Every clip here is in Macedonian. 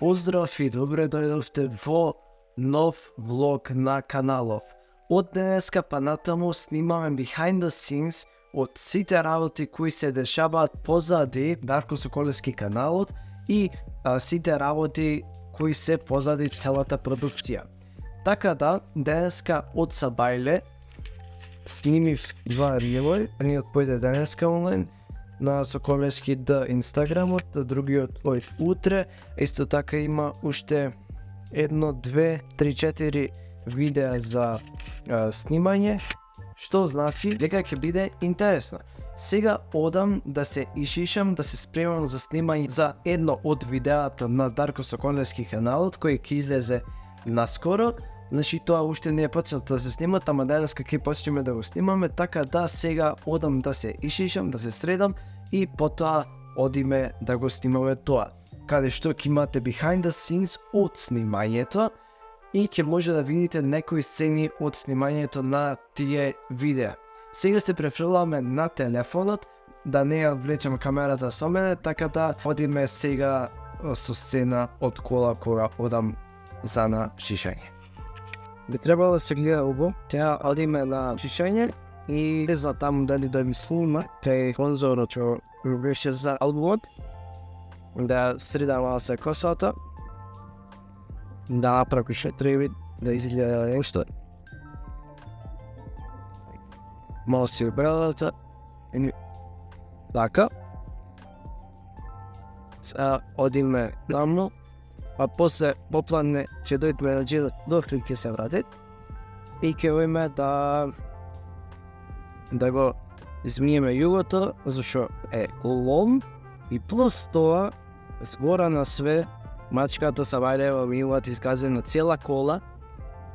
Поздрав и добре дојдовте во нов влог на каналов. Од денеска па натаму снимаме behind the scenes од сите работи кои се дешаваат позади Дарко Соколевски каналот и сите работи кои се позади целата продукција. Така да, денеска од Сабајле снимив два рилој, едниот појде денеска онлайн на Соколевски Д Инстаграмот, другиот од утре. Исто така има уште 1, 2, 3, 4 видеа за снимање, што значи дека ќе биде интересно. Сега одам да се ишишам, да се спремам за снимање за едно од видеата на Дарко Соколевски каналот, кој ќе излезе наскоро. Значи тоа уште не е почнато да се снимат, ама денеска ќе почнеме да го снимаме, така да сега одам да се ишишам, да се средам и потоа одиме да го снимаме тоа. Каде што ќе имате behind the scenes од снимањето и ќе може да видите некои сцени од снимањето на тие видеа. Сега се префрламе на телефонот, да не ја влечам камерата со мене, така да одиме сега со сцена од кола кога одам за на шишање. Би требало да се гледа убаво. Теа одиме на шишање и не знам таму дали да ми снима кај спонзорот што беше за албумот, да средам мала се косата, да направи што треба да изгледа нешто. Мало си брадата и така. Сега одиме таму, а после попладне ќе дојдеме на джедот, докато ќе се вратит и ќе оиме да го измиеме југото, зашо е лом и плюс тоа, згора на све, мачката Сабајлева ми имаат изказена цела кола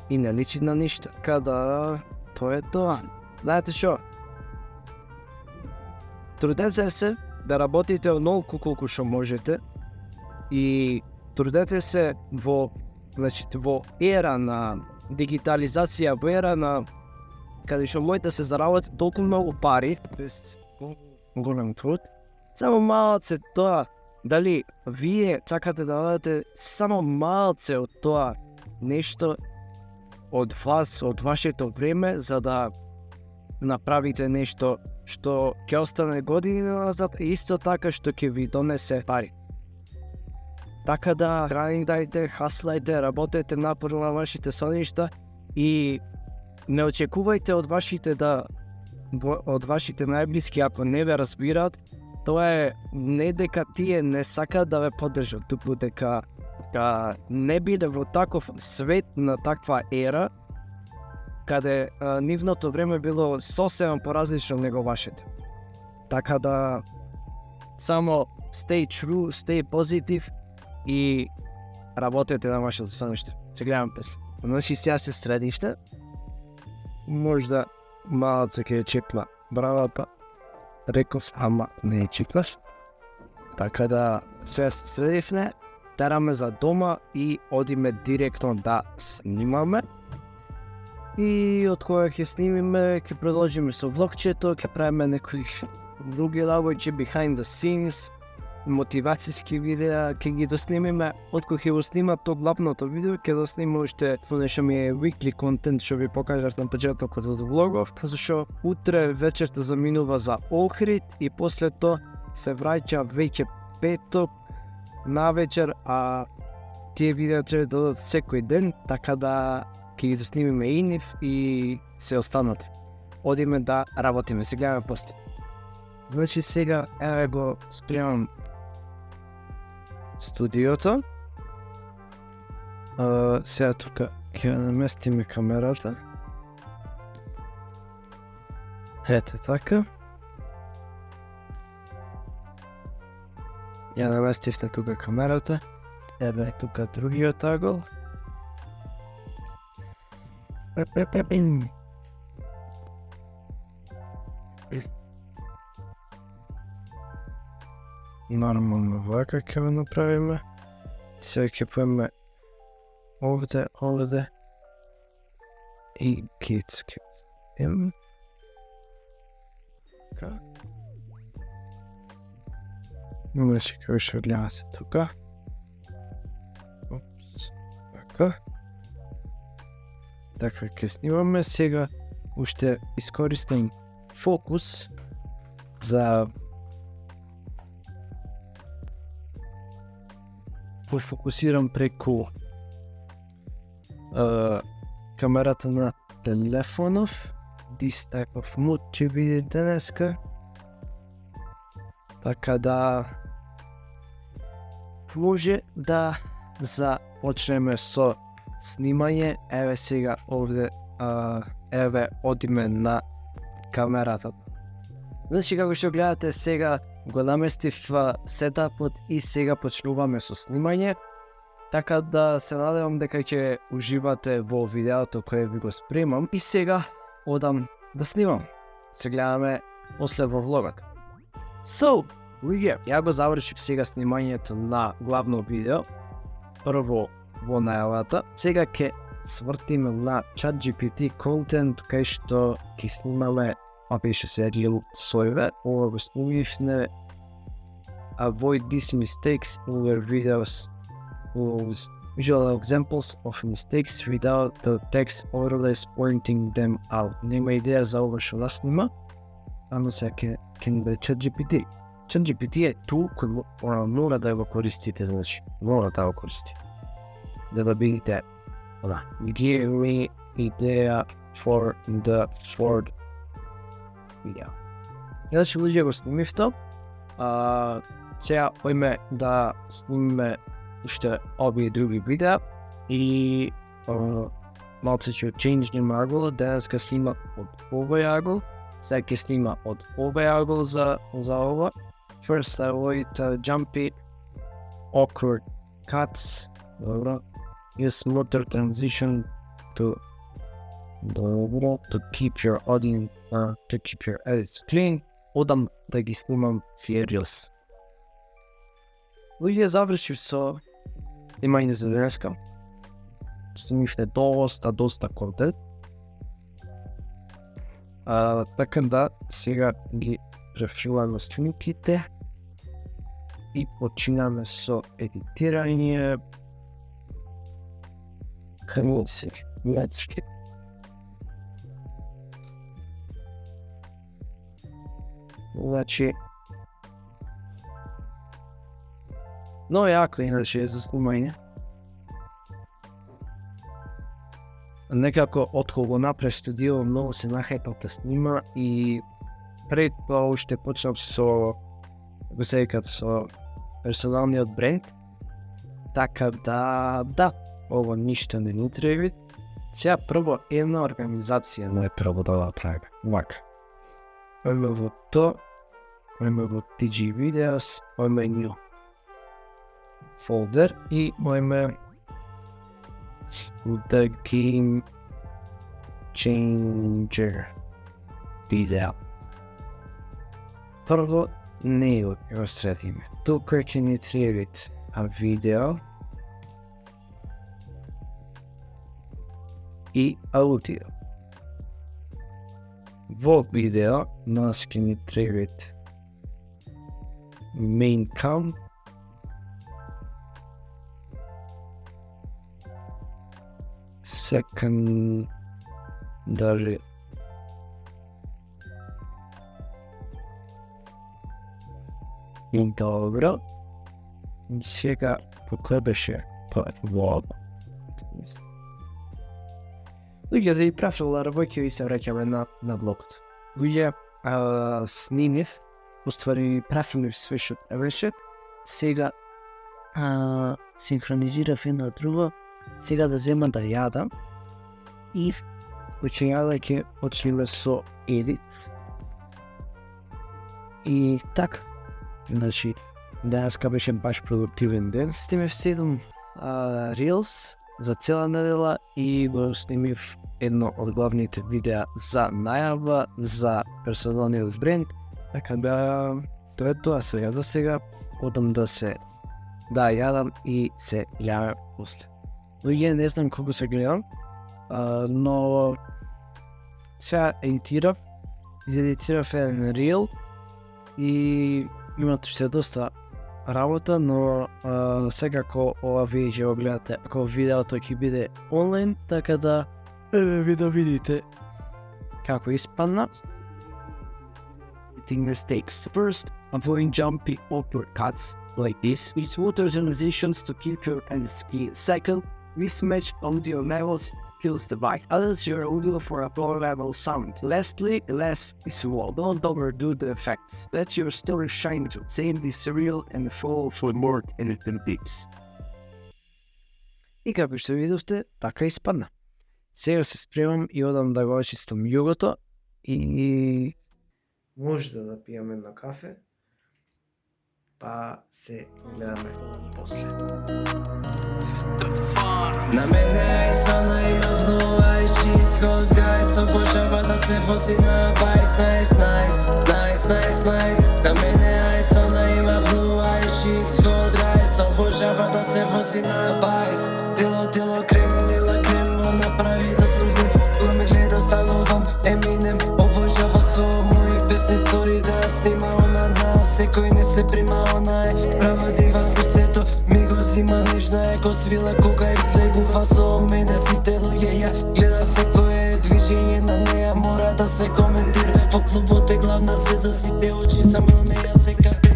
и не личи на ништо. Када тоа е тоа. Знаете шо? Трудете се да работите онолку колку што можете и трудете се во ера на дигитализација, во ера на каде што можете се заработи толку многу пари, без голем труд. Само малце тоа, дали вие сакате да дадете само малце од тоа нешто од вас, од вашето време, за да направите нешто што ќе остане години назад и исто така што ќе ви донесе пари. Така да гранидајте, хаслајте, работете напорно на вашите соништа и не очекувајте од вашите најблиски, ако не ве разбираат, тоа е не дека тие не сакаат да ве поддржат, туку дека не биде во таков свет на таква ера, каде нивното време било сосема поразлично него вашето. Така да само stay true, stay positive и работете на вашето сониште. Се гледам после. Значи сега се средиште, можда малце ќе чепна бравата, реков, ама не чекнаш. Така да се средивне, тераме за дома и одиме директно да снимаме. И од кога ќе снимиме, ќе продолжиме со влогчето, ќе правиме некои други работи, behind the scenes, мотивацијски видеа, ќе ги доснимиме. Од кога ќе го снимам то главното видео, ќе доснимам уште што ми е weekly content, што ви покажав на почетокот од влогов, зашо утре вечерта заминува за Охрид и после тоа се враќа веќе петок навечер, а тие видеа треба да дадат секој ден, така да ќе ги доснимиме и нив и се останате. Одиме да работиме, се гледаме после. Значи сега еве го спремам студиото. Сега тука ќе наместиме камерата. Ете така. Ја наместивте тука камерата. Еве тука другиот агол. Нормално вака ќе го направиме. Сега ќе поеме овде и киц ќе им. Така. Значи ќе више гледа се тука. Така, ќе снимаме сега, уште искористим фокус за фокусирам преку камерата на телефонов. This type of mood ќе биде денеска. Така да може да започнеме со снимање. Еве сега овде еве одиме на камерата. Значи како што гледате сега го наместив сетапот и сега почнуваме со снимање. Така да се надевам дека ќе уживате во видеото кое ви го спремам и сега одам да снимам. Се гледаме после во влогот. So, ја го завршив сега снимањето на главно видео. Прво во најавата. Сега ќе свртиме на ChatGPT контент кај што ќе снимаме, пише се Real сојве. Ова го снимивме Avoid these mistakes in your videos with visual examples of mistakes without the text overlays pointing them out. Нема идеја за ова што да снима, ама сега ќе ни даде ChatGPT. ChatGPT е тул кој мора да го користите, значи, мора да го користите. За да бидете, give me idea for the fourth video. Значи, луѓе го снимивте. Сега ојме да снимиме уште овие други видеа и малце ќе ченџнеме ангулот. Денеска снима од овој ангул, сега ќе снима од овој ангул за ова. First I avoid jumpy, awkward cuts. Добро. Use smoother transition to keep your audience, to keep your edits clean. Одам да ги снимам Reels. Луѓе, завршив со снимање за денеска. Снимивте доста контент. Така да, сега ги префиламе снимките и починаме со едитирање. Let's get. Значи, но јако иначе за снимање. Некако откога го направив студио, многу се нахајпав да снима и пред тоа уште почнав со го се викат со персоналниот бренд. Така да, ова ништо не ни треба. Сега прво една организација не е прво да го правиме. Вака. Ојме во то, ојме во TG Videos, ојме New Folder и ојме The Game Changer Video. Прво не го средиме. Тука ќе ни требит видео и аудио. Во видео нас ќе ни требит main cam, secondary и добро. Сега поклебеше по воб. Луѓе, за и правила работи и се враќаме на блокот. Луѓе, снимив, уствари правилив све што требаше. Сега синхронизирав едно друго. Сега да зема да јадам и кој јада ќе почнеме со edit. И така, значи, денеска беше баш продуктивен ден. Снимив 7 Reels за цела недела и го снимив едно од главните видеа за најава, за персоналниот бренд. Така да, тоа е тоа сега. За сега одам да јадам и се гледаме после. Луѓе, не знам колку се гледам, но сега изедитирав еден Reel и имат уште доста работа, но секако вие ќе го гледате ако видеото ќе биде онлайн, така да ви да видите како испадна. Mistakes. First, avoid jumping uppercuts like this. Use water transitions to keep your ski. Second, mismatch audio levels kills the bite. Others your audio for a low level sound. Lastly, less is more. Don't overdo the effects. Let your story shine too. Save this reel and follow for more editing tips. И како што видовте, така испадна. Сега се спремам и одам да го очистам југото и може да пиеме едно кафе, па се гледаме после. На мене Айсона има Blue Eyes, she's goes guys, so почава да се вози на байс, nice. На мене Айсона има Blue Eyes, she's goes guys, so почава да се вози на байс. Дило крем, она прави да съм зле, го ме гледа, станувам Еминем, обожава со мои песни стори да снима она нас, секој не се прима, она права дива, срцето ми го зима, нежна ко свила кога излегува со мене, сите луѓе ја гледа, секое движење на неја мора да се коментира, во клубот е главна звезда, сите очи само на неја се каде.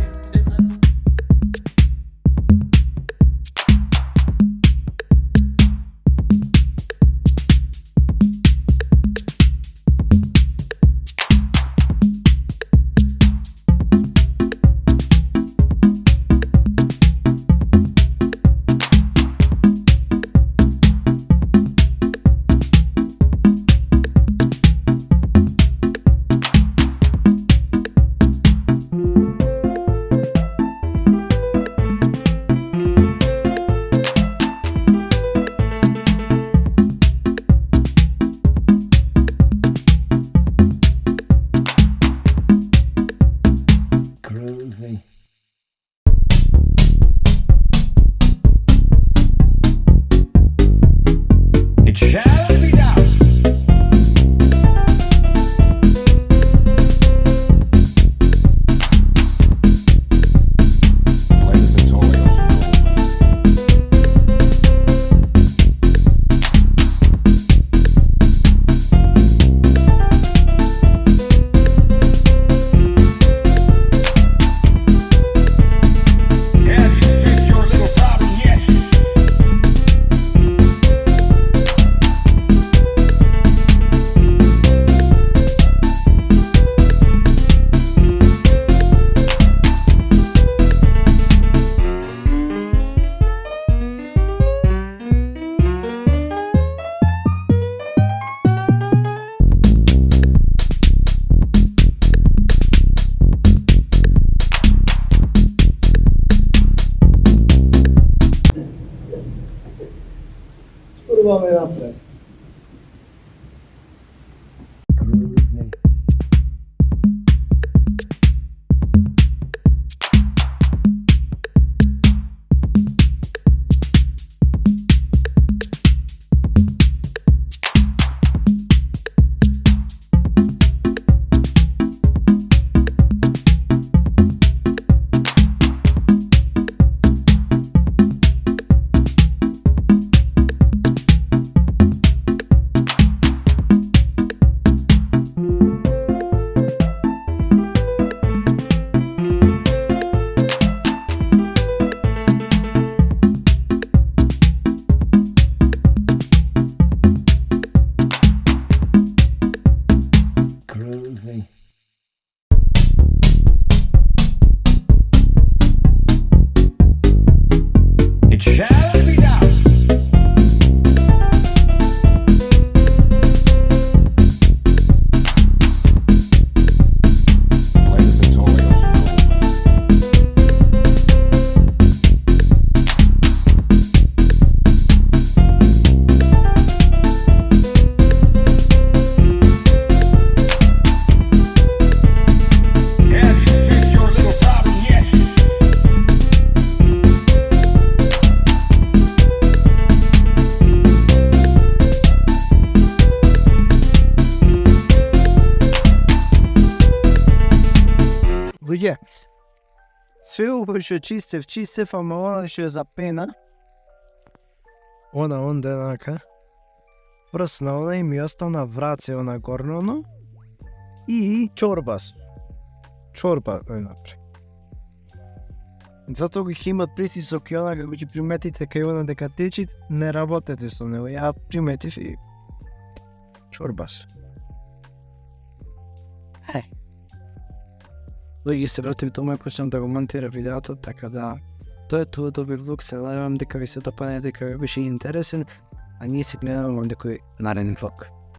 Kurwa mnie naprzed. Све уште чистев, ама она што е за пена. Она онде еднака. Прсна она и ми остана враце она горноно. И чорбас. Чорба напред. Затоа ги имат притисок и она како ќе приметите кај она дека течи, не работете со него. Ја приметив и чорбас. Луѓе се вратив дома и почнам да го монтирам видеото, така да тоа е тоа добри влог, се надевам дека ви се допадне, дека ви беше интересен, а ние се гледаме во некој нареден влог.